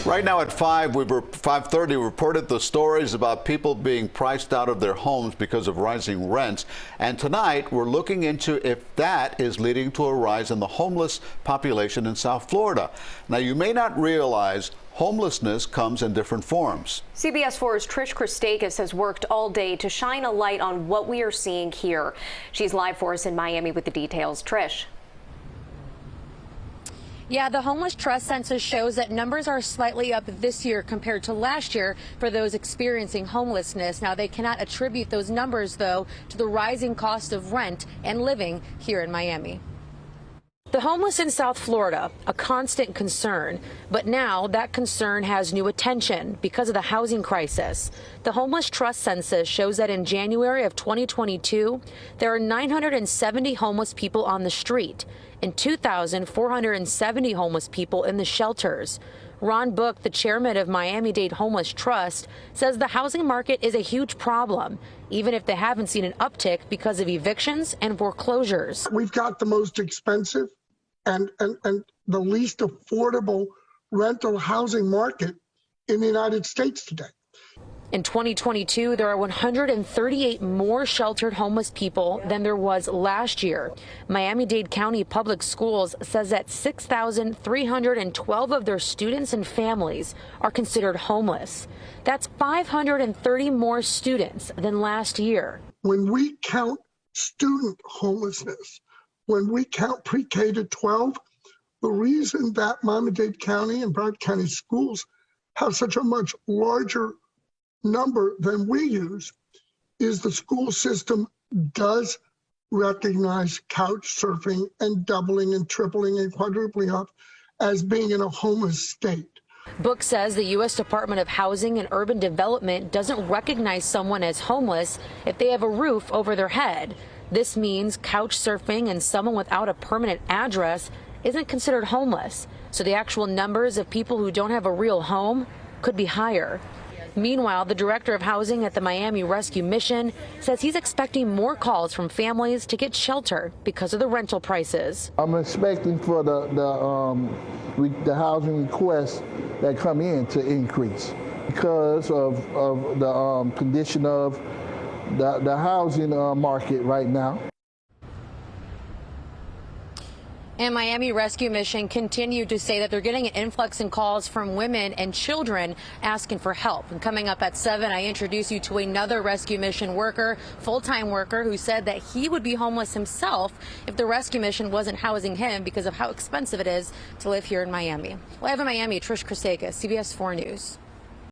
Right now at 5:30, we reported the stories about people being priced out of their homes because of rising rents. And tonight, we're looking into if that is leading to a rise in the homeless population in South Florida. Now, you may not realize homelessness comes in different forms. CBS 4's Trish Christakes has worked all day to shine a light on what we are seeing here. She's live for us in Miami with the details. Trish. Yeah, the Homeless Trust census shows that numbers are slightly up this year compared to last year for those experiencing homelessness. Now, they cannot attribute those numbers, though, to the rising cost of rent and living here in Miami. The homeless in South Florida, a constant concern, but now that concern has new attention because of the housing crisis. The Homeless Trust census shows that in January of 2022, there are 970 homeless people on the street and 2,470 homeless people in the shelters. Ron Book, the chairman of Miami-Dade Homeless Trust, says the housing market is a huge problem, even if they haven't seen an uptick because of evictions and foreclosures. We've got the most expensive and the least affordable rental housing market in the United States today. In 2022, there are 138 more sheltered homeless people than there was last year. Miami-Dade County Public Schools says that 6,312 of their students and families are considered homeless. That's 530 more students than last year. When we count student homelessness, when we count pre-K to 12, the reason that Miami-Dade County and Broward County schools have such a much larger number than we use is the school system does recognize couch surfing and doubling and tripling and quadrupling up as being in a homeless state. Book says the U.S. Department of Housing and Urban Development doesn't recognize someone as homeless if they have a roof over their head. This means couch surfing and someone without a permanent address isn't considered homeless. So the actual numbers of people who don't have a real home could be higher. Meanwhile, the director of housing at the Miami Rescue Mission says he's expecting more calls from families to get shelter because of the rental prices. I'm expecting for the housing requests that come in to increase because of the condition of the housing market right now. And Miami Rescue Mission continued to say that they're getting an influx in calls from women and children asking for help. And coming up at 7, I introduce you to another Rescue Mission worker, full-time worker, who said that he would be homeless himself if the Rescue Mission wasn't housing him because of how expensive it is to live here in Miami. Live in Miami, Trish Christakes, CBS 4 News.